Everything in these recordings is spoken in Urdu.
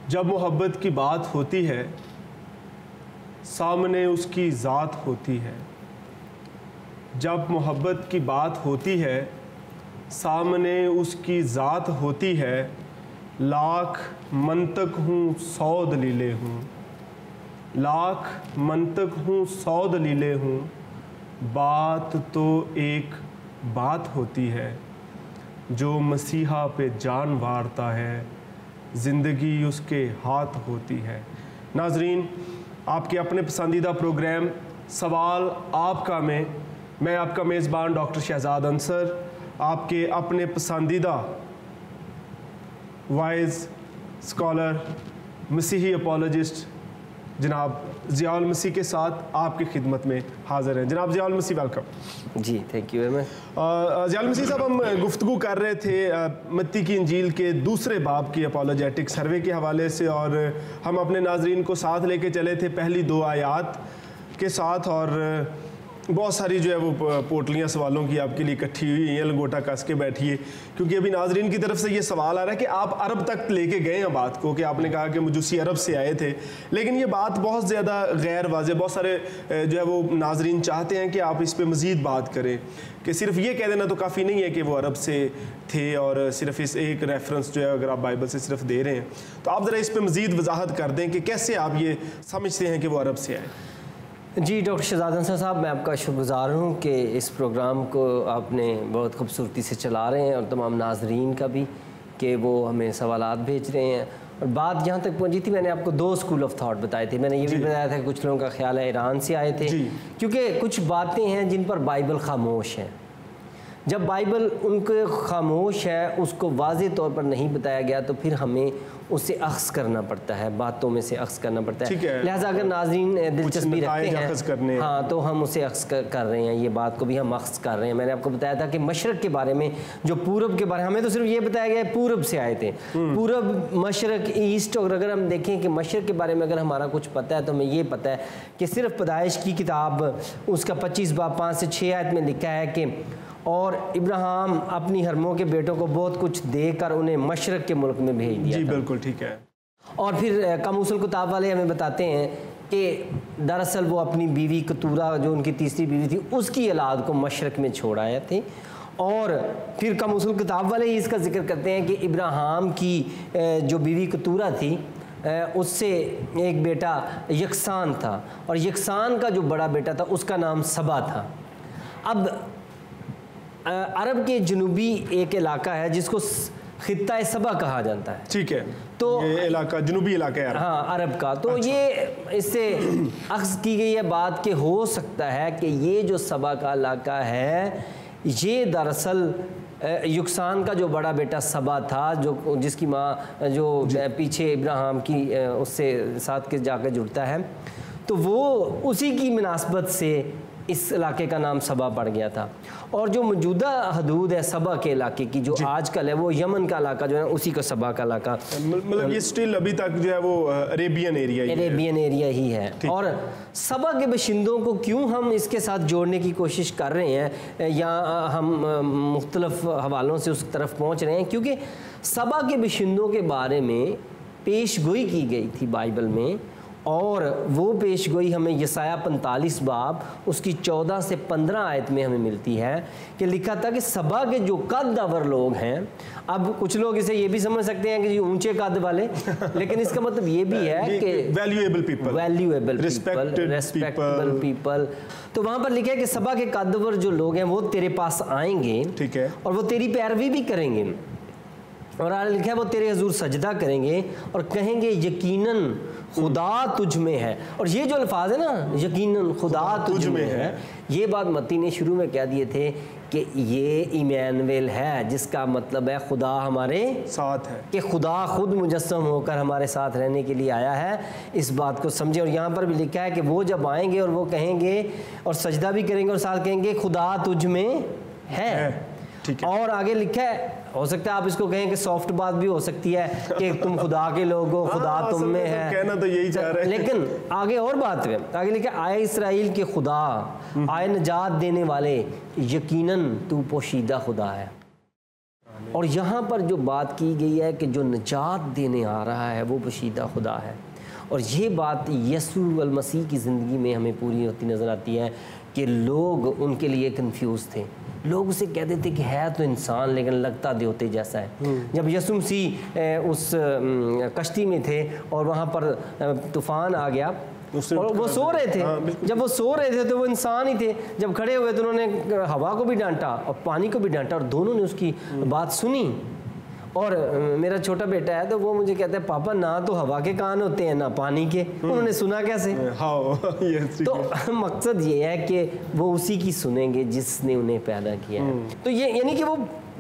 جب محبت کی بات ہوتی ہے سامنے اس کی ذات ہوتی ہے، جب محبت کی بات ہوتی ہے سامنے اس کی ذات ہوتی ہے، لاکھ منطق ہوں 100 دلیلیں ہوں، لاکھ منطق ہوں 100 دلیلیں ہوں، بات تو ایک بات ہوتی ہے، جو مسیحا پہ جان وارتا ہے زندگی اس کے ہاتھ ہوتی ہے۔ ناظرین، آپ کے اپنے پسندیدہ پروگرام سوال آپ کا میں آپ کا میزبان ڈاکٹر شہزاد انصر، آپ کے اپنے پسندیدہ وائز اسکالر مسیحی اپولوجسٹ جناب ضیاء المسیح کے ساتھ آپ کی خدمت میں حاضر ہیں۔ جناب ضیاء المسیح ویلکم۔ جی thank you very much. Zia ul-Masih صاحب، ہم گفتگو کر رہے تھے متی کی انجیل کے دوسرے باب کی اپولوجیٹک سروے کے حوالے سے، اور ہم اپنے ناظرین کو ساتھ لے کے چلے تھے پہلی 2 آیات کے ساتھ، اور بہت ساری جو ہے وہ پوٹلیاں سوالوں کی آپ کے لیے اکٹھی ہوئی ہیں، لنگوٹا کس کے بیٹھیے، کیونکہ ابھی ناظرین کی طرف سے یہ سوال آ رہا ہے کہ آپ عرب تک لے کے گئے ہیں بات کو، کہ آپ نے کہا کہ مجوسی عرب سے آئے تھے، لیکن یہ بات بہت زیادہ غیر واضح، بہت سارے جو ہے وہ ناظرین چاہتے ہیں کہ آپ اس پہ مزید بات کریں، کہ صرف یہ کہہ دینا تو کافی نہیں ہے کہ وہ عرب سے تھے، اور صرف اس ایک ریفرنس جو ہے اگر آپ بائبل سے صرف دے رہے ہیں تو آپ ذرا اس پہ مزید وضاحت کر دیں کہ کیسے آپ یہ سمجھتے ہیں کہ وہ عرب سے آئے۔ جی ڈاکٹر شہزاد انصر صاحب، میں آپ کا شکر گزار ہوں کہ اس پروگرام کو آپ نے بہت خوبصورتی سے چلا رہے ہیں، اور تمام ناظرین کا بھی کہ وہ ہمیں سوالات بھیج رہے ہیں۔ اور بات جہاں تک پہنچی تھی، میں نے آپ کو 2 اسکول آف تھاٹ بتائے تھے۔ میں نے یہ بھی بتایا تھا کہ کچھ لوگوں کا خیال ہے ایران سے آئے تھے، کیونکہ کچھ باتیں ہیں جن پر بائبل خاموش ہے۔ جب بائبل ان کے خاموش ہے، اس کو واضح طور پر نہیں بتایا گیا، تو پھر ہمیں اسے اخذ کرنا پڑتا ہے، باتوں میں سے اخذ کرنا پڑتا ہے۔ لہٰذا اگر ناظرین دلچسپی رکھتے ہیں ہاں تو ہم اسے اخذ کر رہے ہیں، یہ بات کو بھی ہم اخذ کر رہے ہیں۔ میں نے آپ کو بتایا تھا کہ مشرق کے بارے میں، جو پورب کے بارے میں، ہمیں تو صرف یہ بتایا گیا ہے پورب سے آئے تھے، پورب، مشرق، ایسٹ، اور اگر ہم دیکھیں کہ مشرق کے بارے میں اگر ہمارا کچھ پتہ ہے تو ہمیں یہ پتہ ہے کہ صرف پیدائش کی کتاب اس کا 25 باب 5 سے 6 آیت میں لکھا ہے کہ اور ابراہیم اپنی حرموں کے بیٹوں کو بہت کچھ دے کر انہیں مشرق کے ملک میں بھیج دیا۔ جی بالکل ٹھیک ہے۔ اور پھر کاموس الکتاب والے ہمیں بتاتے ہیں کہ دراصل وہ اپنی بیوی کتورہ، جو ان کی تیسری بیوی تھی، اس کی اولاد کو مشرق میں چھوڑ آئے تھے۔ اور پھر کاموس الکتاب والے ہی اس کا ذکر کرتے ہیں کہ ابراہیم کی جو بیوی کتورہ تھی، اس سے ایک بیٹا یکسان تھا، اور یکسان کا جو بڑا بیٹا تھا اس کا نام سبا تھا۔ اب عرب کے جنوبی ایک علاقہ ہے جس کو خطہ سبا کہا جاتا ہے، ٹھیک ہے، تو یہ علاقہ جنوبی علاقہ ہے ہاں عرب کا، تو یہ اس سے اخذ کی گئی ہے بات کہ ہو سکتا ہے کہ یہ جو سبا کا علاقہ ہے یہ دراصل یکسان کا جو بڑا بیٹا سبا تھا، جس کی ماں جو پیچھے ابراہیم کی اس سے ساتھ کے جا کے جڑتا ہے، تو وہ اسی کی مناسبت سے اس علاقے کا نام سبا پڑ گیا تھا۔ اور جو موجودہ حدود ہے سبا کے علاقے کی، جو آج کل ہے وہ یمن کا علاقہ جو ہے اسی کا سبا کا علاقہ، مطلب یہ سٹل ابھی تک جو ہے وہ عربین ایریا ہی ہے۔ اور سبا کے باشندوں کو کیوں ہم اس کے ساتھ جوڑنے کی کوشش کر رہے ہیں یا ہم مختلف حوالوں سے اس طرف پہنچ رہے ہیں، کیونکہ سبا کے باشندوں کے بارے میں پیش گوئی کی گئی تھی بائبل میں، اور وہ پیش گوئی ہمیں یسایہ 45 باب اس کی 14 سے 15 آیت میں ہمیں ملتی ہے کہ لکھا تھا کہ سبا کے جو قد داور لوگ ہیں، اب کچھ لوگ اسے یہ بھی سمجھ سکتے ہیں کہ یہ اونچے قد والے، لیکن اس کا مطلب یہ بھی ہے کہ ویلیویبل پیپل، ریسپیکٹیبل پیپل، تو وہاں پر لکھا ہے کہ سبا کے قد داور جو لوگ ہیں وہ تیرے پاس آئیں گے، ٹھیک ہے، اور وہ تیری پیروی بھی کریں گے، اور آگے لکھا ہے وہ تیرے حضور سجدہ کریں گے اور کہیں گے یقیناً خدا تجھ میں ہے. اور یہ جو الفاظ ہے نا یقیناً خدا تجھ میں ہے, یہ بات متی نے شروع میں کہہ دیے تھے کہ یہ ایمانویل ہے, جس کا مطلب ہے خدا ہمارے ساتھ ہے, کہ خدا خود مجسم ہو کر ہمارے ساتھ رہنے کے لیے آیا ہے. اس بات کو سمجھے. اور یہاں پر بھی لکھا ہے کہ وہ جب آئیں گے اور وہ کہیں گے اور سجدہ بھی کریں گے اور ساتھ کہیں گے خدا تجھ میں ہے. اور آگے لکھا ہے, ہو سکتا ہے آپ اس کو کہیں کہ سافٹ بات بھی ہو سکتی ہے کہ تم خدا کے لوگ ہو, خدا تم میں ہے, کہنا تو یہی چاہ رہے ہیں, لیکن آگے اور بات ہے. آگے لکھا ہے آئے اسرائیل کے خدا, آئے نجات دینے والے, یقیناً تو پوشیدہ خدا ہے. اور یہاں پر جو بات کی گئی ہے کہ جو نجات دینے آ رہا ہے وہ پوشیدہ خدا ہے. اور یہ بات یسوع المسیح کی زندگی میں ہمیں پوری ہوتی نظر آتی ہے کہ لوگ ان کے لیے کنفیوز تھے. لوگ اسے کہتے تھے کہ ہے تو انسان لیکن لگتا دیوتے جیسا ہے. جب یسوع مسیح اس کشتی میں تھے اور وہاں پر طوفان آ گیا اور وہ سو رہے تھے, جب وہ سو رہے تھے تو وہ انسان ہی تھے. جب کھڑے ہوئے تو انہوں نے ہوا کو بھی ڈانٹا اور پانی کو بھی ڈانٹا, اور دونوں نے اس کی بات سنی. اور میرا چھوٹا بیٹا ہے تو وہ مجھے کہتا ہے پاپا نہ تو ہوا کے کان ہوتے ہیں نہ پانی کے, انہوں نے سنا کیسے؟ تو مقصد یہ ہے کہ وہ اسی کی سنیں گے جس نے انہیں پیدا کیا ہے. تو یہ یعنی کہ وہ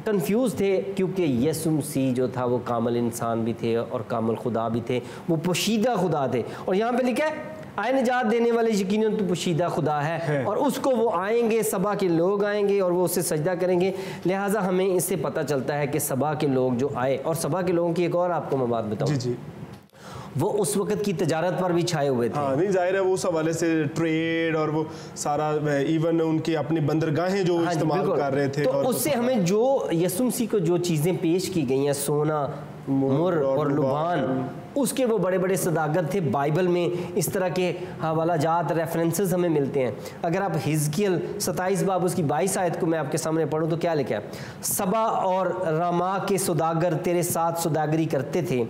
کنفیوز تھے کیونکہ یسوع مسیح جو تھا وہ کامل انسان بھی تھے اور کامل خدا بھی تھے, وہ پوشیدہ خدا تھے. اور یہاں پہ لکھا ہے آئے نجات دینے والے یقیناً تو پوشیدہ خدا ہے, اور اس کو وہ آئیں گے, سبا کے لوگ آئیں گے اور وہ اسے سجدہ کریں گے. لہٰذا ہمیں اس سے پتہ چلتا ہے کہ سبا کے لوگ جو آئے, اور سبا کے لوگوں کی ایک اور آپ کو میں بات بتاؤں, وہ اس وقت کی تجارت پر بھی چھائے ہوئے تھے. نہیں ظاہر ہے وہ اس حوالے سے ٹریڈ اور وہ سارا ایون ان کی اپنی بندرگاہیں جو استعمال کر رہے تھے. تو اس سے ہمیں جو یسوع مسیح کو جو چیزیں پیش کی گئی ہیں, سونا, مر اور لبان, اس کے وہ بڑے بڑے صداقت تھے. بائبل میں اس طرح کے حوالہ جات ریفرنسز ہمیں ملتے ہیں. اگر آپ حزقیل 27 باب اس کی 22 آیت کو میں آپ کے سامنے پڑھوں تو کیا لکھا ہے؟ سبا اور راما کے سوداگر تیرے ساتھ سوداگری کرتے تھے,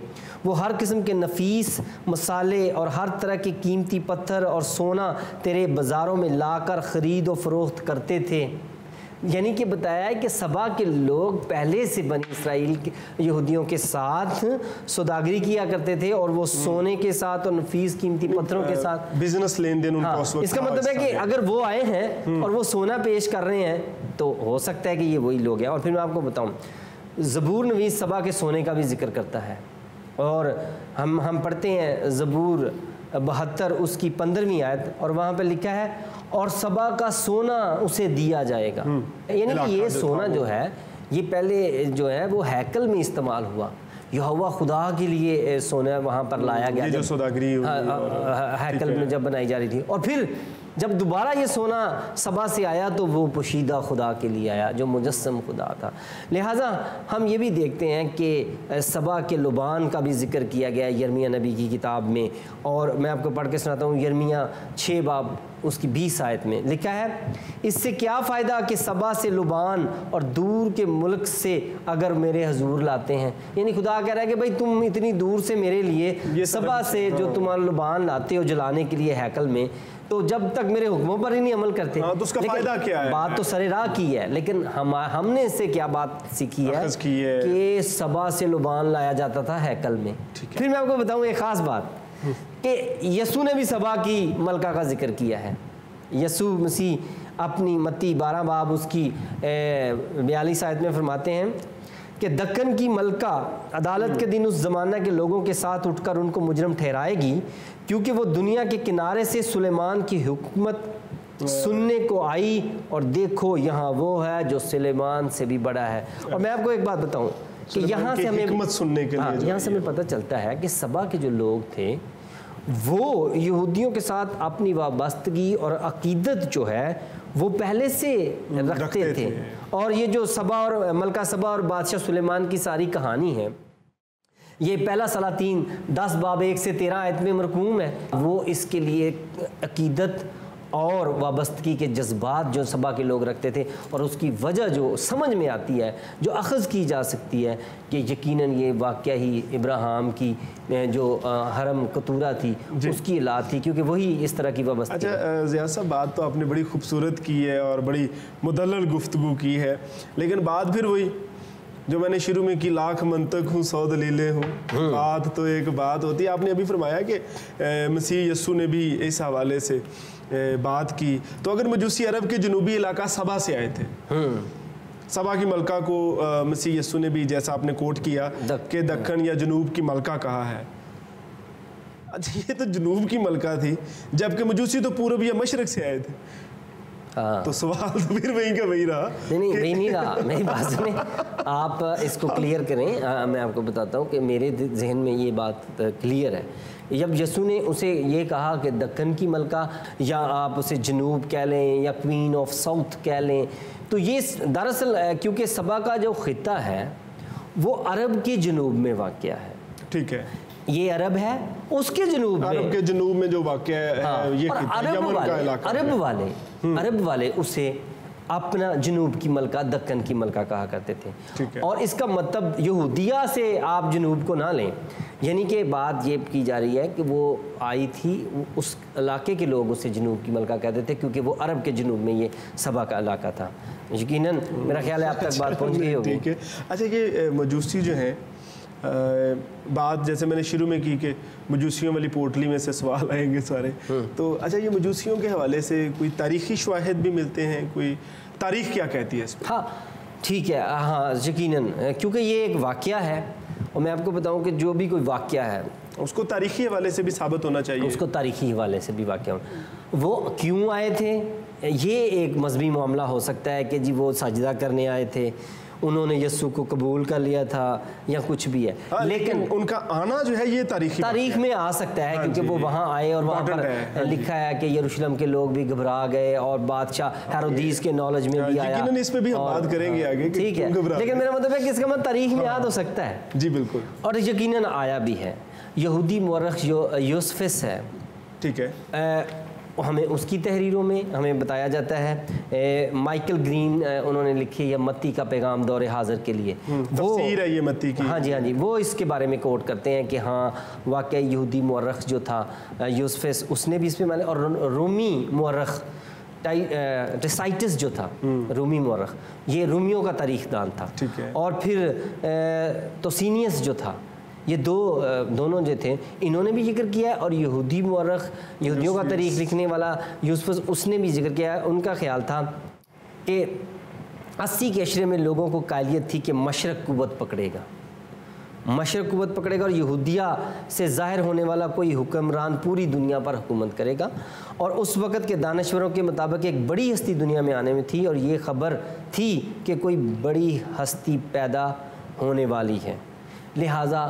وہ ہر قسم کے نفیس مسالے اور ہر طرح کے قیمتی پتھر اور سونا تیرے بازاروں میں لا کر خرید و فروخت کرتے تھے. یعنی کہ بتایا ہے کہ سبا کے لوگ پہلے سے بنی اسرائیل کے یہودیوں کے ساتھ سوداگری کیا کرتے تھے, اور وہ سونے کے ساتھ اور نفیس قیمتی پتھروں کے ساتھ بزنس لین دین. اس کا مطلب ہے کہ اگر وہ آئے ہیں اور وہ سونا پیش کر رہے ہیں تو ہو سکتا ہے کہ یہ وہی لوگ ہیں. اور پھر میں آپ کو بتاؤں, زبور نویس سبا کے سونے کا بھی ذکر کرتا ہے, اور ہم پڑھتے ہیں زبور 72 اس کی 15ویں آیت, اور وہاں پہ لکھا ہے اور سبا کا سونا اسے دیا جائے گا. یعنی کہ یہ سونا جو ہے یہ پہلے جو ہے وہ ہیکل میں استعمال ہوا. یہوہ خدا کے لیے سونا وہاں پر لایا گیا جو سوداگری ہیکل میں جب بنائی جا رہی تھی. اور پھر جب دوبارہ یہ سونا سبا سے آیا تو وہ پوشیدہ خدا کے لیے آیا جو مجسم خدا تھا. لہٰذا ہم یہ بھی دیکھتے ہیں کہ سبا کے لبان کا بھی ذکر کیا گیا یرمیہ نبی کی کتاب میں, اور میں آپ کو پڑھ کے سناتا ہوں. یرمیہ 6 باب اس کی 20 آیت میں لکھا ہے اس سے کیا فائدہ کہ سبا سے لبان اور دور کے ملک سے اگر میرے حضور لاتے ہیں. یعنی خدا کہہ رہا ہے کہ بھائی تم اتنی دور سے میرے لیے سبا سے جو تمہارا لبان لاتے ہو جلانے کے لیے ہیکل میں, تو جب تک میرے حکموں پر ہی نہیں عمل کرتے تو اس کا فائدہ کیا ہے؟ بات تو سر راہ کی ہے, لیکن ہم نے اس سے کیا بات سیکھی ہے کہ سبا سے لبان لایا جاتا تھا ہیکل میں. پھر میں آپ کو بتاؤں ایک خاص بات کہ یسوع نے بھی سبا کی ملکہ کا ذکر کیا ہے. یسوع مسیح اپنی متی 12 باب اس کی 42 آیت میں فرماتے ہیں کہ دکن کی ملکہ عدالت کے دن اس زمانہ کے لوگوں کے ساتھ اٹھ کر ان کو مجرم ٹھہرائے گی, کیونکہ وہ دنیا کے کنارے سے سلیمان کی حکمت سننے کو آئی, اور دیکھو یہاں وہ ہے جو سلیمان سے بھی بڑا ہے. اور میں آپ کو ایک بات بتاؤں کہ یہاں سے ہمیں پتہ چلتا ہے کہ سبا کے جو لوگ تھے وہ یہودیوں کے ساتھ اپنی وابستگی اور عقیدت جو ہے وہ پہلے سے رکھتے تھے. اور یہ جو سبا اور ملکہ سبا اور بادشاہ سلیمان کی ساری کہانی ہے یہ پہلا سلاطین 10 باب 1 سے 13 آیت میں مرقوم ہے. وہ اس کے لیے عقیدت اور وابستگی کے جذبات جو سبا کے لوگ رکھتے تھے, اور اس کی وجہ جو سمجھ میں آتی ہے جو اخذ کی جا سکتی ہے کہ یقیناً یہ واقعہ ہی ابراہیم کی جو حرم قطورہ تھی اس کی اولاد تھی, کیونکہ وہی اس طرح کی وابستگی. اچھا ضیاء صاحب, بات تو آپ نے بڑی خوبصورت کی ہے اور بڑی مدلل گفتگو کی ہے, لیکن بات پھر وہی جو میں نے شروع میں کی لاکھ منطق ہوں 100 دلیلیں ہوں، بات تو ایک بات ہوتی ہے. آپ نے ابھی فرمایا کہ مسیح یسوع نے بھی اس حوالے سے بات کی. تو اگر مجوسی عرب کے جنوبی علاقہ سبا سے آئے تھے، سبا کی ملکہ کو مسیح یسوع نے بھی جیسا آپ نے کوٹ کیا کہ دکن یا جنوب کی ملکہ کہا ہے. اچھا یہ تو جنوب کی ملکہ تھی، جبکہ مجوسی تو پورب یا مشرق سے آئے تھے. تو سوال تو پھر وہیں کا وہی رہا. نہیں وہی نہیں رہا. میری بات سنیں، آپ اس کو کلیئر کریں. میں آپ کو بتاتا ہوں کہ میرے ذہن میں یہ بات کلیئر ہے. جب یسوع نے اسے یہ کہا کہ دکن کی ملکہ، یا آپ اسے جنوب کہہ لیں یا کوئین آف ساؤتھ کہہ لیں، تو یہ دراصل کیونکہ سبا کا جو خطہ ہے وہ عرب کے جنوب میں واقع ہے. ٹھیک ہے، یہ عرب ہے، اس کے جنوب میں، عرب کے جنوب میں جو واقع ہے یہ یمن کا علاقہ. عرب والے اسے اپنا جنوب کی ملکہ، دکن کی ملکہ کہا کرتے تھے. اور اس کا مطلب یہودیہ سے آپ جنوب کو نہ لیں. یعنی کہ بات یہ کی جا رہی ہے کہ وہ آئی تھی، اس علاقے کے لوگ اسے جنوب کی ملکہ کہتے تھے کیونکہ وہ عرب کے جنوب میں یہ سبا کا علاقہ تھا. یقیناً میرا خیال ہے آپ تک بات پہنچ گئی ہوگی. ٹھیک ہے. اچھا یہ مجوسی جو ہیں، بات جیسے میں نے شروع میں کی کہ مجوسیوں والی پوٹلی میں سے سوال آئیں گے سارے. تو اچھا یہ مجوسیوں کے حوالے سے کوئی تاریخی شواہد بھی ملتے ہیں؟ کوئی تاریخ کیا کہتی ہے اس پہ؟ ہاں ٹھیک ہے. ہاں یقیناً، کیونکہ یہ ایک واقعہ ہے اور میں آپ کو بتاؤں کہ جو بھی کوئی واقعہ ہے اس کو تاریخی حوالے سے بھی ثابت ہونا چاہیے. اس کو تاریخی حوالے سے بھی واقعہ ہونا. وہ کیوں آئے تھے؟ یہ ایک مذہبی معاملہ ہو سکتا ہے کہ جی وہ سجدہ کرنے آئے تھے، انہوں نے یسوع کو قبول کر لیا تھا، یا کچھ بھی ہے. لیکن ان کا آنا جو ہے یہ تاریخ میں آ سکتا ہے کیونکہ وہ وہاں آئے اور وہاں پر لکھا ہے کہ یروشلم کے لوگ بھی گھبرا گئے اور بادشاہ ہیرودیس کے نالج میں بھی آیا. یقیناً اس پہ بھی ہم بات کریں گے آگے. ٹھیک ہے، لیکن میرا مطلب ہے کہ اس کا مطلب تاریخ میں یاد ہو سکتا ہے. جی بالکل. اور یقیناً آیا بھی ہے. یہودی مورخ یوسفس ہے، ٹھیک ہے، ہمیں اس کی تحریروں میں ہمیں بتایا جاتا ہے. مائیکل گرین انہوں نے لکھی ہے متی کا پیغام دور حاضر کے لیے، تفسیر ہے یہ متی کی. ہاں جی، وہ اس کے بارے میں کوٹ کرتے ہیں کہ ہاں واقعی یہودی مورخ جو تھا یوسفس، اس نے بھی اس پہ اور رومی مورخ ٹیسائٹس جو تھا، رومی مورخ، یہ رومیوں کا تاریخ دان تھا. اور پھر توسینیس جو تھا، یہ دونوں جو تھے انہوں نے بھی ذکر کیا ہے. اور یہودی مورخ، یہودیوں کا تاریخ لکھنے والا یوسفس، اس نے بھی ذکر کیا ہے. ان کا خیال تھا کہ 80 کے عشرے میں لوگوں کو قائلیت تھی کہ مشرق قوت پکڑے گا، مشرق قوت پکڑے گا اور یہودیہ سے ظاہر ہونے والا کوئی حکمران پوری دنیا پر حکومت کرے گا. اور اس وقت کے دانشوروں کے مطابق ایک بڑی ہستی دنیا میں آنے میں تھی اور یہ خبر تھی کہ کوئی بڑی ہستی پیدا ہونے والی ہے. لہٰذا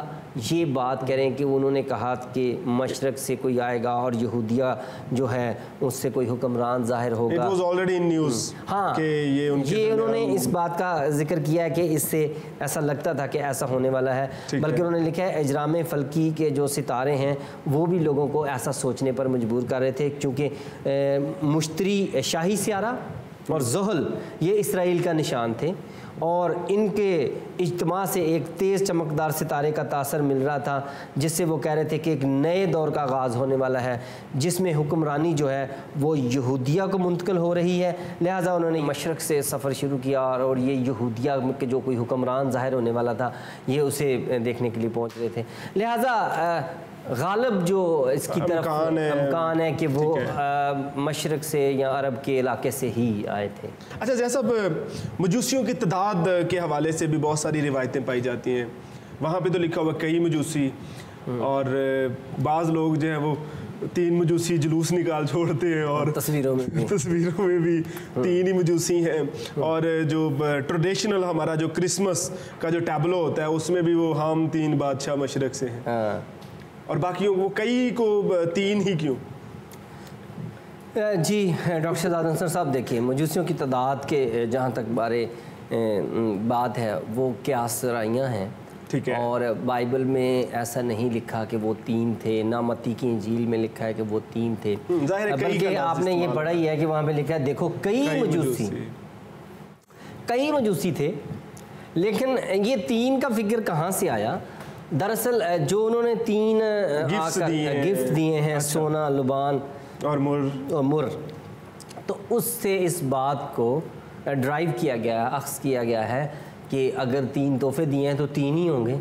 یہ بات کریں کہ انہوں نے کہا کہ مشرق سے کوئی آئے گا اور یہودیہ جو ہے اس سے کوئی حکمران ظاہر ہوگا. ہاں یہ انہوں نے اس بات کا ذکر کیا ہے کہ اس سے ایسا لگتا تھا کہ ایسا ہونے والا ہے. بلکہ انہوں نے لکھا ہے اجرام فلکی کے جو ستارے ہیں وہ بھی لوگوں کو ایسا سوچنے پر مجبور کر رہے تھے، چونکہ مشتری شاہی سیارہ اور زحل یہ اسرائیل کا نشان تھے اور ان کے اجتماع سے ایک تیز چمکدار ستارے کا تاثر مل رہا تھا جس سے وہ کہہ رہے تھے کہ ایک نئے دور کا آغاز ہونے والا ہے جس میں حکمرانی جو ہے وہ یہودیہ کو منتقل ہو رہی ہے. لہٰذا انہوں نے مشرق سے سفر شروع کیا اور یہ یہودیہ کے جو کوئی حکمران ظاہر ہونے والا تھا یہ اسے دیکھنے کے لیے پہنچ رہے تھے. لہٰذا غالب جو اس کی طرف امکان ہے کہ وہ مشرق سے یا عرب کے علاقے سے ہی آئے تھے. اچھا جیسا مجوسیوں کی تعداد کے حوالے سے بھی بہت ساری روایتیں پائی جاتی ہیں. وہاں پہ تو لکھا ہوا کئی مجوسی، اور بعض لوگ جو ہیں وہ 3 مجوسی جلوس نکال چھوڑتے ہیں اور تصویروں میں بھی 3 ہی مجوسی ہیں. اور جو ٹریڈیشنل ہمارا جو کرسمس کا جو ٹیبلو ہوتا ہے اس میں بھی وہ ہم 3 بادشاہ مشرق سے ہیں اور باقیوں کو کئی کو 3 ہی کیوں؟ جی ڈاکٹر شہزاد انصر صاحب دیکھیے، مجوسیوں کی تعداد کے جہاں تک بارے بات ہے وہ قیاس رائیاں ہیں. ٹھیک ہے. اور بائبل میں ایسا نہیں لکھا کہ وہ 3 تھے، نہ متی کی انجیل میں لکھا ہے کہ وہ 3 تھے، بلکہ آپ نے یہ پڑھا ہی ہے کہ وہاں پہ لکھا ہے دیکھو کئی مجوسی تھے. لیکن یہ 3 کا فکر کہاں سے آیا؟ دراصل جو انہوں نے 3 گفٹ دیے ہیں، سونا، لبان اور مر، تو اس سے اس بات کو ڈرائیو کیا گیا، اخذ کیا گیا ہے کہ اگر 3 تحفے دیے ہیں تو 3 ہی ہوں گے.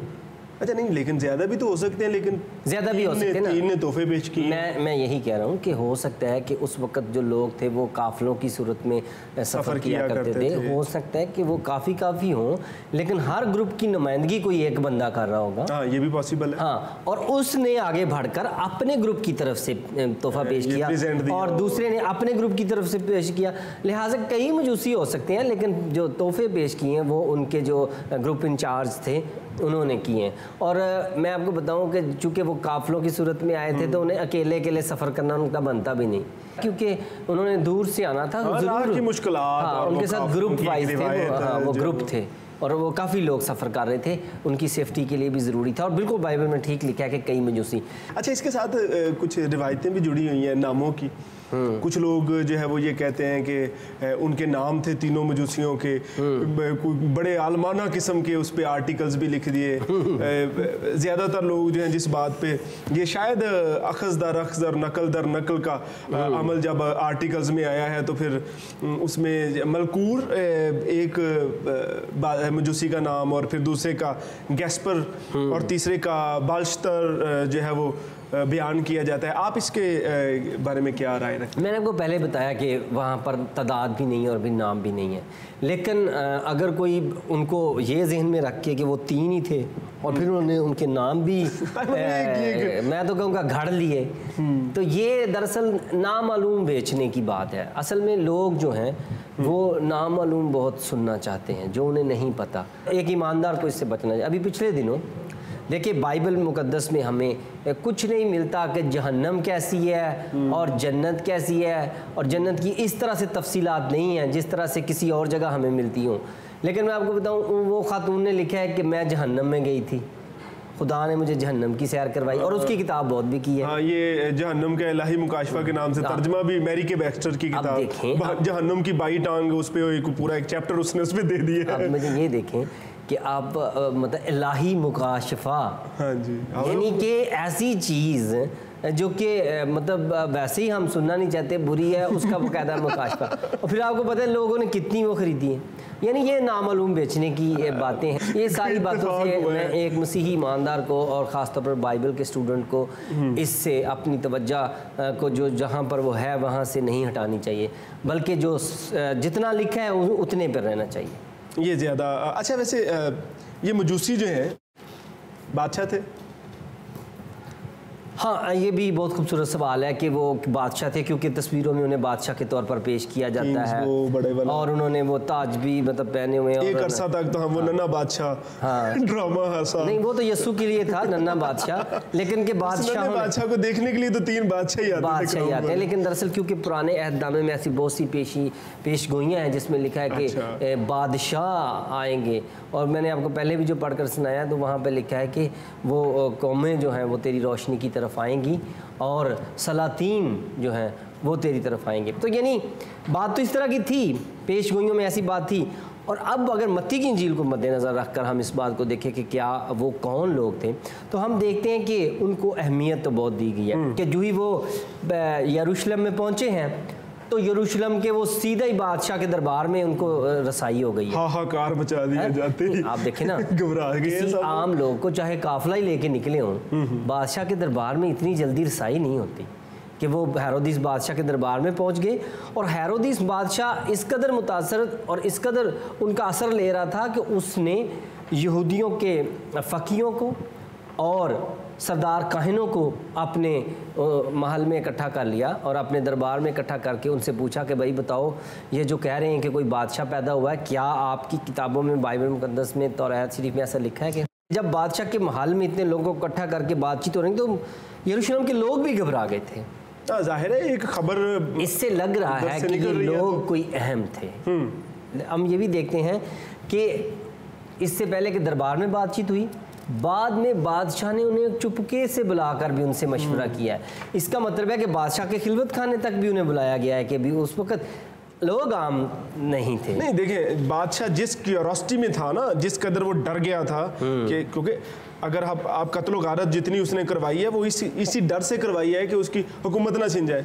اچھا نہیں لیکن زیادہ بھی تو ہو سکتے ہیں, لیکن زیادہ بھی ہو سکتے ہیں نا. 3 نے تحفے پیش کیے. میں یہی کہہ رہا ہوں کہ ہو سکتا ہے کہ اس وقت جو لوگ تھے وہ قافلوں کی صورت میں سفر کیا کرتے تھے. ہو سکتا ہے کہ وہ کافی ہوں, لیکن ہر گروپ کی نمائندگی کوئی ایک بندہ کر رہا ہوگا. ہاں یہ بھی پاسبل ہے. ہاں, اور اس نے آگے بڑھ کر اپنے گروپ کی طرف سے تحفہ پیش کیا اور دوسرے نے اپنے گروپ کی طرف سے پیش کیا. لہٰذا کئی مجوسی ہو سکتے ہیں, لیکن جو تحفے پیش کیے ہیں وہ ان کے جو گروپ انچارج تھے انہوں نے کیے ہیں. اور میں آپ کو بتاؤں کہ چونکہ وہ قافلوں کی صورت میں آئے تھے تو انہیں اکیلے سفر کرنا ان کا بنتا بھی نہیں, کیونکہ انہوں نے دور سے آنا تھا. ضرور کی مشکلات, ان کے ساتھ گروپ وائز تھے, وہ گروپ تھے اور وہ کافی لوگ سفر کر رہے تھے, ان کی سیفٹی کے لیے بھی ضروری تھا. اور بالکل بائبل میں ٹھیک لکھا ہے کہ کئی مجوسی. اچھا اس کے ساتھ کچھ روایتیں بھی جڑی ہوئی ہیں ناموں کی. کچھ لوگ جو ہے وہ یہ کہتے ہیں کہ ان کے نام تھے تینوں مجوسیوں کے, بڑے عالمانہ قسم کے اس پہ آرٹیکلز بھی لکھ دیے. زیادہ تر لوگ جو ہیں جس بات پہ یہ شاید اخذ در اخذ اور نقل در نقل کا عمل جب آرٹیکلز میں آیا ہے تو پھر اس میں ملکور ایک مجوسی کا نام اور پھر دوسرے کا گیسپر اور تیسرے کا بالشتر جو ہے وہ بیان کیا جاتا ہے. آپ اس کے بارے میں کیا رائے رکھتے ہیں؟ میں نے آپ کو پہلے بتایا کہ وہاں پر تعداد بھی نہیں ہے اور بھی نام بھی نہیں ہے, لیکن اگر کوئی ان کو یہ ذہن میں رکھ کے کہ وہ 3 ہی تھے اور پھر انہوں نے ان کے نام بھی میں تو کہوں گا گھڑ لیے, تو یہ دراصل نامعلوم بیچنے کی بات ہے. اصل میں لوگ جو ہیں وہ نامعلوم بہت سننا چاہتے ہیں جو انہیں نہیں پتہ. ایک ایماندار کو اس سے بچنا چاہیے. ابھی پچھلے دنوں دیکھیں بائبل مقدس میں ہمیں کچھ نہیں ملتا کہ جہنم کیسی ہے اور جنت کیسی ہے, اور جنت کی اس طرح سے تفصیلات نہیں ہیں جس طرح سے کسی اور جگہ ہمیں ملتی ہوں. لیکن میں آپ کو بتاؤں وہ خاتون نے لکھا ہے کہ میں جہنم میں گئی تھی, خدا نے مجھے جہنم کی سیر کروائی, اور اس کی کتاب بہت بھی کی ہے. ہاں یہ جہنم کا الہی مکاشفہ کے نام سے ترجمہ بھی میری کے بیکسٹر کی کتاب, جہنم کی 22 ٹانگ اس پہ پورا ایک چیپٹر اس نے اس پہ دے دیا ہے. اب مجھے یہ دیکھیں کہ آپ مطلب الہی مکاشفہ, ہاں جی, یعنی کہ ایسی چیز جو کہ مطلب ویسے ہی ہم سننا نہیں چاہتے, بری ہے, اس کا باقاعدہ مکاشفہ. اور پھر آپ کو پتہ ہے لوگوں نے کتنی وہ خریدی ہیں. یعنی یہ نامعلوم بیچنے کی باتیں ہیں. یہ ساری باتوں سے میں ایک مسیحی ایماندار کو اور خاص طور پر بائبل کے اسٹوڈنٹ کو اس سے اپنی توجہ کو جو جہاں پر وہ ہے وہاں سے نہیں ہٹانی چاہیے, بلکہ جو جتنا لکھا ہے اتنے پر رہنا چاہیے. یہ زیادہ اچھا. ویسے یہ مجوسی جو ہیں بادشاہ تھے؟ ہاں یہ بھی بہت خوبصورت سوال ہے کہ وہ بادشاہ تھے, کیونکہ تصویروں میں انہیں بادشاہ کے طور پر پیش کیا جاتا ہے, اور انہوں نے وہ تاج بھی مطلب پہنے ہوئے ہیں. ایک عرصہ تک تو ہم وہ ننا بادشاہ ڈرامہ ہنسا نہیں, وہ تو یسو کے لیے تھا ننا بادشاہ, لیکن کہ بادشاہ کو دیکھنے کے لیے تو 3 بادشاہ ہی آتے ہیں. لیکن دراصل کیونکہ پرانے عہد نامے میں ایسی بہت سی پیش گوئیاں ہیں جس میں لکھا ہے کہ بادشاہ آئیں گے, اور میں نے آپ کو پہلے بھی جو پڑھ کر سنایا تو وہاں پہ لکھا ہے کہ وہ قومیں جو ہیں وہ تیری روشنی کی طرف آئیں گی اور سلاطین جو ہیں وہ تیری طرف آئیں گے. تو یعنی بات تو اس طرح کی تھی, پیش گوئیوں میں ایسی بات تھی. اور اب اگر متی کی انجیل کو مد نظر رکھ کر ہم اس بات کو دیکھیں کہ کیا وہ کون لوگ تھے, تو ہم دیکھتے ہیں کہ ان کو اہمیت تو بہت دی گئی ہے. کہ جو ہی وہ یروشلم میں پہنچے ہیں تو یروشلم کے وہ سیدھا ہی بادشاہ کے دربار میں ان کو رسائی ہو گئی ہے. ہاہاکار مچا دیے جاتے ہیں. آپ دیکھیں نا, گھبرا گئے کسی عام لوگ کو چاہے قافلہ ہی لے کے نکلے ہوں, بادشاہ کے دربار میں اتنی جلدی رسائی نہیں ہوتی. کہ وہ ہیرودیس بادشاہ کے دربار میں پہنچ گئے, اور ہیرودیس بادشاہ اس قدر متاثر اور اس قدر ان کا اثر لے رہا تھا کہ اس نے یہودیوں کے فقیوں کو اور سردار کاہنوں کو اپنے محل میں اکٹھا کر لیا اور اپنے دربار میں اکٹھا کر کے ان سے پوچھا کہ بھائی بتاؤ, یہ جو کہہ رہے ہیں کہ کوئی بادشاہ پیدا ہوا ہے, کیا آپ کی کتابوں میں بائبل مقدس میں توریت شریف میں ایسا لکھا ہے؟ کہ جب بادشاہ کے محل میں اتنے لوگوں کو اکٹھا کر کے بات چیت ہو رہی تو یروشلم کے لوگ بھی گھبرا گئے تھے. ظاہر ہے ایک خبر اس سے لگ رہا ہے کہ یہ لوگ کوئی اہم تھے. ہم یہ بھی دیکھتے ہیں کہ اس سے پہلے کہ دربار میں بات چیت ہوئی, بعد میں بادشاہ نے انہیں چپکے سے بلا کر بھی ان سے مشورہ کیا ہے. اس کا مطلب ہے کہ بادشاہ کے خلوت خانے تک بھی انہیں بلایا گیا ہے, کہ بھی اس وقت لوگ عام نہیں تھے. نہیں دیکھیں, بادشاہ جس کیوریوسٹی میں تھا نا, جس قدر وہ ڈر گیا تھا کہ کیونکہ اگر آپ قتل و غارت جتنی اس نے کروائی ہے وہ اسی ڈر سے کروائی ہے کہ اس کی حکومت نہ چھن جائے.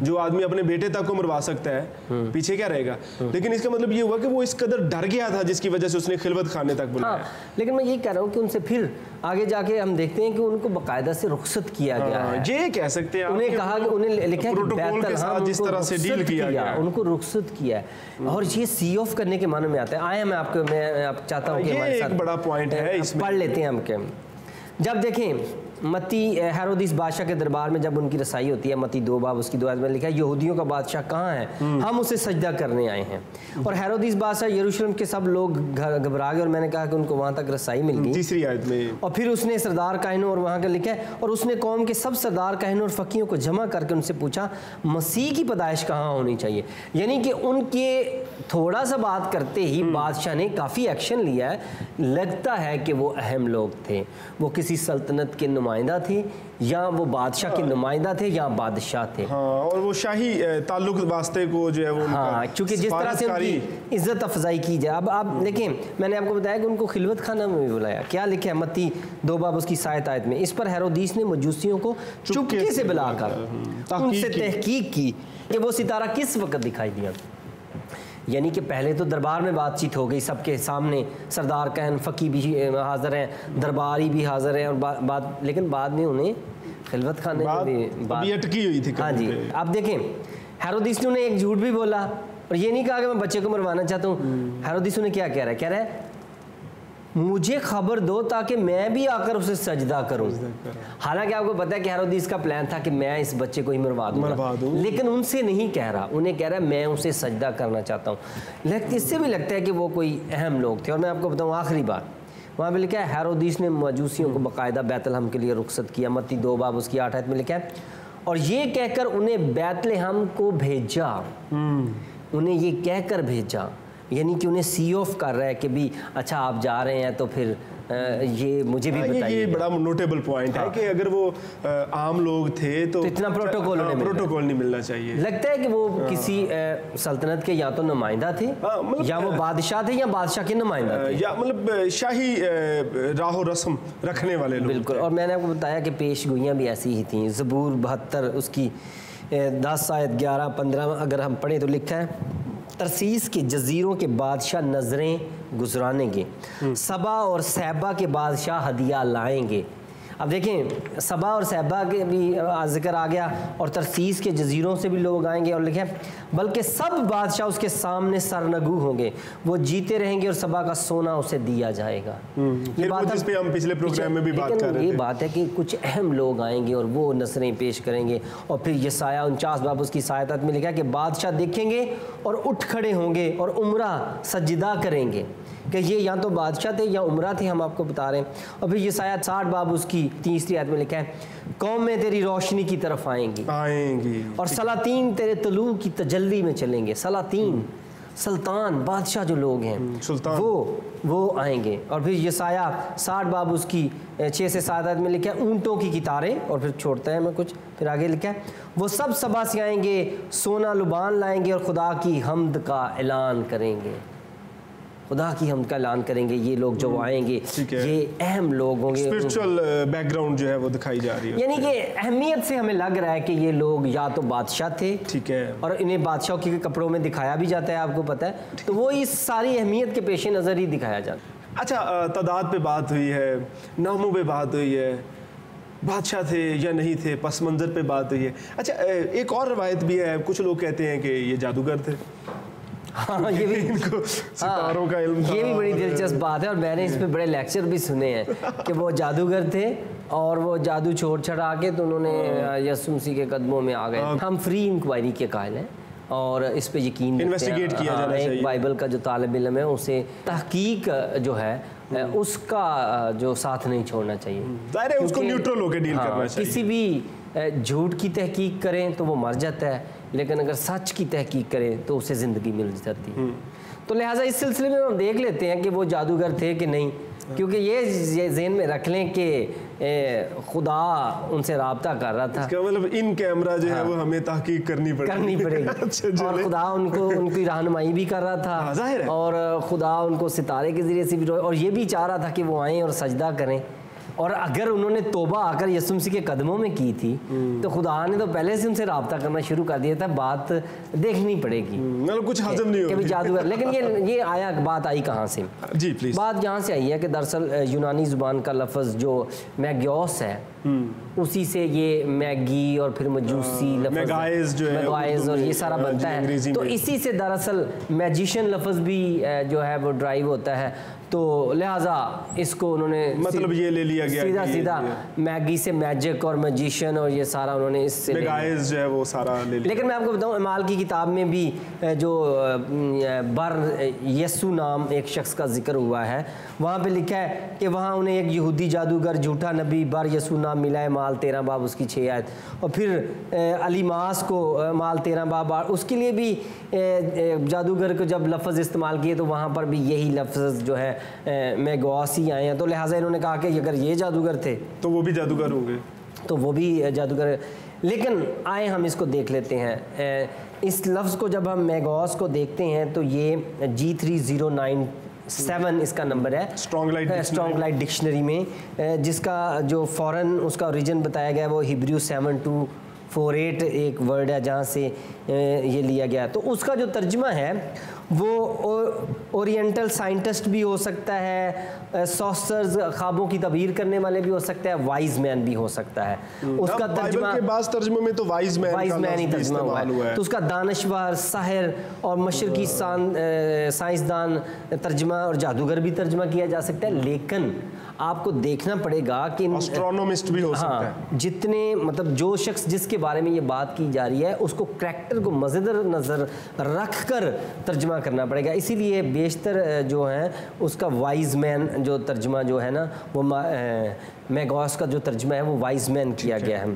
جو آدمی اپنے بیٹے تک کو مروا سکتا ہے پیچھے کیا رہے گا. لیکن اس کا مطلب یہ ہوا کہ وہ اس قدر ڈر گیا تھا جس کی وجہ سے اس نے خلوت خانے تک بلایا. لیکن میں یہ کہہ رہا ہوں کہ ان سے پھر آگے جا کے ہم دیکھتے ہیں کہ ان کو باقاعدہ سے رخصت کیا گیا ہے. یہ کہہ سکتے ہیں انہیں کہا کہ انہیں لکھا کہ پروٹوکول کے ساتھ جس طرح سے ڈیل کیا گیا ان کو رخصت کیا ہے. اور یہ سی آف کرنے کے معنی میں آتا ہے. آئے میں چاہتا ہوں کہ یہ ایک بڑا پوائنٹ ہے اس میں پڑھ لیتے ہیں ہم کہ جب دیکھیں متی ہیرودیس بادشاہ کے دربار میں جب ان کی رسائی ہوتی ہے متی 2 باب اس کی 2 آیت میں لکھا ہے یہودیوں کا بادشاہ کہاں ہے ہم اسے سجدہ کرنے آئے ہیں. اور ہیرودیس بادشاہ یروشلم کے سب لوگ گھبرا گئے اور میں نے کہا کہ ان کو وہاں تک رسائی مل گئی. 3 آیت میں اور پھر اس نے سردار کاہنوں اور وہاں کا لکھا ہے اور اس نے قوم کے سب سردار کاہنوں اور فقیہوں کو جمع کر کے ان سے پوچھا مسیح کی پیدائش کہاں ہونی چاہیے. یعنی کہ ان کے تھوڑا سا بات کرتے ہی بادشاہ نے کافی ایکشن لیا ہے. لگتا ہے کہ وہ اہم لوگ تھے, وہ کسی سلطنت کے نمائندہ تھے یا وہ بادشاہ کے نمائندہ تھے یا بادشاہ تھے. اور وہ شاہی تعلق واسطے کو جو ہے وہ چونکہ جس طرح سے ان کی عزت افزائی کی جائے. اب آپ دیکھیں میں نے آپ کو بتایا کہ ان کو خلوت خانہ میں بھی بلایا. کیا لکھا ہے متی 2 باب اس کی 7 آیت میں اس پر ہیرودیس نے مجوسیوں کو چپکے سے بلا کر ان سے تحقیق کی کہ وہ ستارہ کس وقت دکھائی دیا. یعنی کہ پہلے تو دربار میں بات چیت ہو گئی سب کے سامنے, سردار کہن فقی بھی حاضر ہیں, درباری بھی حاضر ہیں, اور لیکن بعد میں انہیں خلوت خانے میں بھی بات اٹکی ہوئی تھی. ہاں جی اب دیکھیں ہیرودیس نے انہیں ایک جھوٹ بھی بولا اور یہ نہیں کہا کہ میں بچے کو مروانا چاہتا ہوں. ہیرودیس انہیں کیا کہہ رہا ہے مجھے خبر دو تاکہ میں بھی آ کر اسے سجدہ کروں. حالانکہ آپ کو پتا ہے کہ ہیرودیس کا پلان تھا کہ میں اس بچے کو ہی مروا دوں, لیکن ان سے نہیں کہہ رہا, انہیں کہہ رہا ہے میں اسے سجدہ کرنا چاہتا ہوں. اس سے بھی لگتا ہے کہ وہ کوئی اہم لوگ تھے. اور میں آپ کو بتاؤں آخری بات وہاں پہ لکھا ہے ہیرودیس نے مجوسیوں کو باقاعدہ بیت لحم کے لیے رخصت کیا. متی 2 باب اس کی 8 آیت میں لکھا ہے اور یہ کہہ کر انہیں بیت لحم کو بھیجا. انہیں یہ کہہ کر بھیجا یعنی کہ انہیں سی آف کر رہا ہے کہ بھی اچھا آپ جا رہے ہیں تو پھر یہ مجھے بھی بتائیے. یہ بڑا نوٹیبل پوائنٹ ہے کہ اگر وہ عام لوگ تھے تو اتنا پروٹوکول نہیں ملنا چاہیے. لگتا ہے کہ وہ کسی سلطنت کے یا تو نمائندہ تھے یا وہ بادشاہ تھے یا بادشاہ کے نمائندہ تھے یا مطلب شاہی راہ و رسم رکھنے والے لوگ. بالکل. اور میں نے آپ کو بتایا کہ پیش گوئیاں بھی ایسی ہی تھیں. زبور 72 اس کی 10 آیت 11 15 اگر ہم پڑھیں تو لکھا ہے ترسیس کے جزیروں کے بادشاہ نظریں گزرانیں گے, سبا اور سیبا کے بادشاہ ہدیہ لائیں گے. اب دیکھیں سبا اور سیبا کے بھی ذکر آ گیا اور ترسیس کے جزیروں سے بھی لوگ آئیں گے. اور لکھیں بلکہ سب بادشاہ اس کے سامنے سرنگو ہوں گے, وہ جیتے رہیں گے اور سبا کا سونا اسے دیا جائے گا. یہ بات جس پہ ہم پچھلے پروگرام میں بھی بات کر رہے تھے. یہ بات ہے کہ کچھ اہم لوگ آئیں گے اور وہ نظریں پیش کریں گے. اور پھر یسایہ 49 باب اس کی 7 آیت میں لکھا ہے کہ بادشاہ دیکھیں گے اور اٹھ کھڑے ہوں گے اور عمرہ سجدہ کریں گے. کہ یہ یا تو بادشاہ تھے یا عمرہ تھے, ہم آپ کو بتا رہے ہیں. اور پھر یسایہ 60 باب اس کی 3 آیت میں لکھا ہے قومیں تیری روشنی کی طرف آئیں گی اور سلاطین تیرے طلوع کی تجلی میں چلیں گے. سلاطین سلطان بادشاہ جو لوگ ہیں وہ آئیں گے. اور پھر یسایہ 60 باب اس کی 6 سے 7 آیت میں لکھا ہے اونٹوں کی کتاریں. اور پھر چھوڑتا ہے میں کچھ پھر آگے لکھا ہے وہ سب سبا سے آئیں گے, سونا لبان لائیں گے اور خدا کی حمد کا اعلان کریں گے. خدا کی حمد کا اعلان کریں گے. یہ لوگ جو آئیں گے یہ اہم لوگ ہوں گے. اسپرچول بیک گراؤنڈ جو ہے وہ دکھائی جا رہی ہے. یعنی کہ اہمیت سے ہمیں لگ رہا ہے کہ یہ لوگ یا تو بادشاہ تھے, ٹھیک ہے, اور انہیں بادشاہوں کے کپڑوں میں دکھایا بھی جاتا ہے آپ کو پتہ ہے, تو وہ اس ساری اہمیت کے پیش نظر ہی دکھایا جاتا ہے. اچھا تعداد پہ بات ہوئی ہے, ناموں پہ بات ہوئی ہے, بادشاہ تھے یا نہیں تھے, پس منظر پہ بات ہوئی ہے. اچھا ایک اور روایت بھی ہے, کچھ لوگ کہتے ہیں کہ یہ جادوگر تھے. ہاں یہ بھی ستاروں کا علم تھا, یہ بھی بڑی دلچسپ بات ہے. اور میں نے اس پہ بڑے لیکچر بھی سنے ہیں کہ وہ جادوگر تھے اور وہ جادو چھوڑ چھڑا کے تو انہوں نے یسوع مسیح کے قدموں میں آ گئے. ہم فری انکوائری کے قائل ہیں اور اس پہ یقین انویسٹیگیٹ کیا جانا چاہیے. ایک بائبل کا جو طالب علم ہے اسے تحقیق جو ہے اس کا جو ساتھ نہیں چھوڑنا چاہیے. ظاہر ہے اس کو نیوٹرل ہو کے ڈیل کرنا چاہیے. کسی بھی جھوٹ کی تحقیق کریں تو وہ مر جاتا ہے, لیکن اگر سچ کی تحقیق کریں تو اسے زندگی مل جاتی ہے. تو لہٰذا اس سلسلے میں ہم دیکھ لیتے ہیں کہ وہ جادوگر تھے کہ نہیں, کیونکہ یہ ذہن میں رکھ لیں کہ خدا ان سے رابطہ کر رہا تھا. اس کا مطلب ان کیمرہ جو ہے وہ ہمیں تحقیق کرنی پڑے گی اور خدا ان کی رہنمائی بھی کر رہا تھا, ظاہر ہے, اور خدا ان کو ستارے کے ذریعے سے بھی, اور یہ بھی چاہ رہا تھا کہ وہ آئیں اور سجدہ کریں. اور اگر انہوں نے توبہ آ کر یسوع مسیح کے قدموں میں کی تھی تو خدا نے تو پہلے سے ان سے رابطہ کرنا شروع کر دیا تھا. بات دیکھنی پڑے گی, مطلب کچھ ہضم نہیں ہوگی جادوگر. لیکن یہ آیا, بات آئی کہاں سے؟ جی پلیز. بات یہاں سے آئی ہے کہ دراصل یونانی زبان کا لفظ جو میگیوس ہے, اسی سے یہ میگی اور پھر مجوسی لفظ میگائز اور یہ سارا بنتا ہے. تو اسی سے دراصل میجیشین لفظ بھی جو ہے وہ ڈرائیو ہوتا ہے. تو لہٰذا اس کو انہوں نے مطلب یہ لے لیا گیا سیدھا میگی سے میجک اور میجیشین اور یہ سارا انہوں نے اس سے میگائز جو ہے وہ سارا لے لیا. لیکن میں آپ کو بتاؤں, اعمال کی کتاب میں بھی جو بر یسوع نام ایک شخص کا ذکر ہوا ہے, وہاں پہ لکھا ہے کہ وہاں انہیں ایک یہودی جادوگر جھوٹا نبی بر یسوع نام ملا ہے, مال 13 باب اس کی 6 آیت. اور پھر علیماس کو مال 13 باب, اس کے لیے بھی جادوگر کو جب لفظ استعمال کیے تو وہاں پر بھی یہی لفظ جو ہے میگواسی آئے ہیں. تو لہٰذا انہوں نے کہا کہ اگر یہ جادوگر تھے تو وہ بھی جادوگر ہوں گے, تو وہ بھی جادوگر. لیکن آئے ہم اس کو دیکھ لیتے ہیں. اس لفظ کو جب ہم میگوس کو دیکھتے ہیں تو یہ G3097 اس کا نمبر ہے اسٹرانگ لائٹ ڈکشنری میں, جس کا جو فوراً اس کا اوریجن بتایا گیا ہے وہ ہیبریو 7248 ایک ورڈ ہے جہاں سے یہ لیا گیا. تو اس کا جو ترجمہ ہے وہ اورینٹل سائنٹسٹ بھی ہو سکتا ہے, سوسرز خوابوں کی تعبیر کرنے والے بھی ہو سکتا ہے, وائز مین بھی ہو سکتا ہے. اس کا ترجمہ کے بعض ترجموں میں تو وائز مین ہی ترجمہ ہوا ہے. تو اس کا دانشور, ساحر اور مشرقی سائنسدان ترجمہ اور جادوگر بھی ترجمہ کیا جا سکتا ہے. لیکن آپ کو دیکھنا پڑے گا کہ اسٹرونومسٹ بھی ہو سکتا ہے. جتنے مطلب جو شخص جس کے بارے میں یہ بات کی جا رہی ہے اس کو کریکٹر کو مزیدار نظر رکھ کر ترجمہ کرنا پڑے گا. اسی لیے بیشتر جو ہیں اس کا وائز مین جو ترجمہ جو ہے نا, وہ میگوس کا جو ترجمہ ہے وہ وائز مین کیا گیا ہے,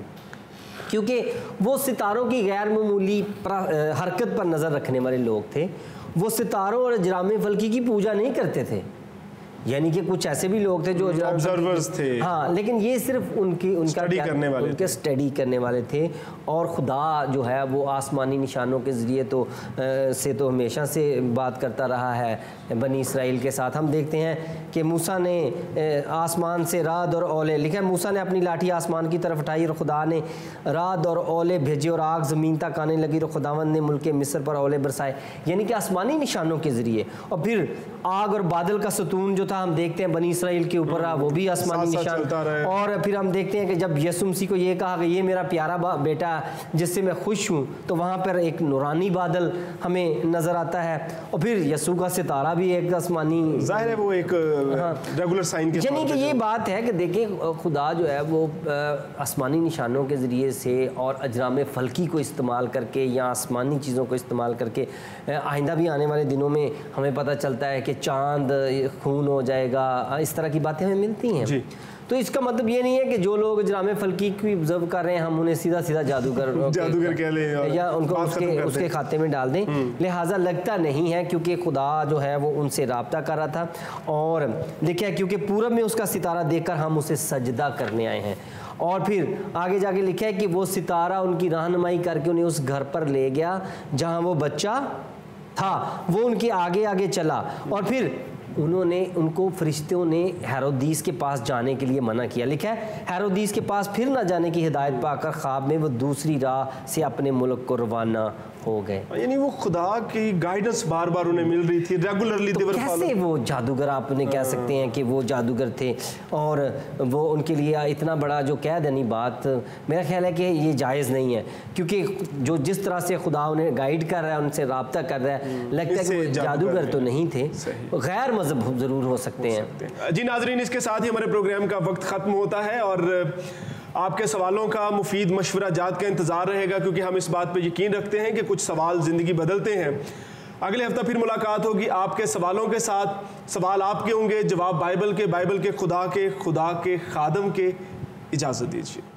کیونکہ وہ ستاروں کی غیر معمولی حرکت پر نظر رکھنے والے لوگ تھے. وہ ستاروں اور اجرام فلکی کی پوجا نہیں کرتے تھے, یعنی کہ کچھ ایسے بھی لوگ تھے جو آبزرورز تھے, ہاں, لیکن یہ صرف ان کے اسٹڈی کرنے والے تھے. اور خدا جو ہے وہ آسمانی نشانوں کے ذریعے تو ہمیشہ سے بات کرتا رہا ہے بنی اسرائیل کے ساتھ. ہم دیکھتے ہیں کہ موسیٰ نے آسمان سے رعد اور اولے, لکھا ہے موسیٰ نے اپنی لاٹھی آسمان کی طرف اٹھائی اور خدا نے رعد اور اولے بھیجے اور آگ زمین تک آنے لگی اور خداوند نے ملک مصر پر اولے برسائے, یعنی کہ آسمانی نشانوں کے ذریعے. اور پھر آگ اور بادل کا ستون جو تھا ہم دیکھتے ہیں بنی اسرائیل کے اوپر رہا, وہ بھی آسمانی نشان. اور پھر ہم دیکھتے ہیں کہ جب یسوع مسیح کو یہ کہا کہ یہ میرا پیارا بیٹا جس سے میں خوش ہوں, تو وہاں پر ایک نورانی بادل ہمیں نظر آتا ہے. اور پھر یسوع کا ستارہ بھی ایک آسمانی, ظاہر ہے وہ ایک ریگولر سائن کے, یعنی کہ یہ بات ہے کہ دیکھیں خدا جو ہے وہ آسمانی نشانوں کے ذریعے سے اور اجرام فلکی کو استعمال کر کے یا آسمانی چیزوں کو استعمال کر کے, آئندہ بھی آنے والے دنوں میں ہمیں پتہ چلتا ہے کہ چاند خون ہو جائے گا, اس طرح کی باتیں ہمیں ملتی ہیں. تو اس کا مطلب یہ نہیں ہے کہ جو لوگ اجرام فلکی کی آبزرو کر رہے ہیں ہم انہیں سیدھا جادوگر کہہ لیں یا ان کو اس کے کھاتے میں ڈال دیں. لہٰذا لگتا نہیں ہے, کیونکہ خدا جو ہے وہ ان سے رابطہ کر رہا تھا. اور دیکھیں کیونکہ پورب میں اس کا ستارہ دیکھ کر ہم اسے سجدہ کرنے آئے ہیں. اور پھر آگے جا کے لکھا ہے کہ وہ ستارہ ان کی رہنمائی کر کے انہیں اس گھر پر لے گیا جہاں وہ بچہ تھا. وہ ان کے آگے آگے چلا اور پھر ان کو فرشتوں نے ہیرودیس کے پاس جانے کے لیے منع کیا. لکھا ہے ہیرودیس کے پاس پھر نہ جانے کی ہدایت پا کر خواب میں وہ دوسری راہ سے اپنے ملک کو روانہ ہو گئے. یعنی وہ خدا کی گائیڈنس بار بار انہیں مل رہی تھی, ریگولرلی. تو کیسے وہ جادوگر, آپ انہیں کہہ سکتے ہیں کہ وہ جادوگر تھے اور وہ ان کے لیے اتنا بڑا جو کہہ دینی بات, میرا خیال ہے کہ یہ جائز نہیں ہے. کیونکہ جو جس طرح سے خدا انہیں گائیڈ کر رہا ہے, ان سے رابطہ کر رہا ہے, لگتا ہے کہ وہ جادوگر تو نہیں تھے, غیر مذہب ضرور ہو سکتے ہیں. جی ناظرین, اس کے ساتھ ہی ہمارے پروگرام کا وقت ختم ہوتا ہے اور آپ کے سوالوں کا مفید مشورہ جات کا انتظار رہے گا, کیونکہ ہم اس بات پہ یقین رکھتے ہیں کہ کچھ سوال زندگی بدلتے ہیں. اگلے ہفتہ پھر ملاقات ہوگی آپ کے سوالوں کے ساتھ. سوال آپ کے ہوں گے, جواب بائبل کے خدا کے خادم کے. اجازت دیجیے.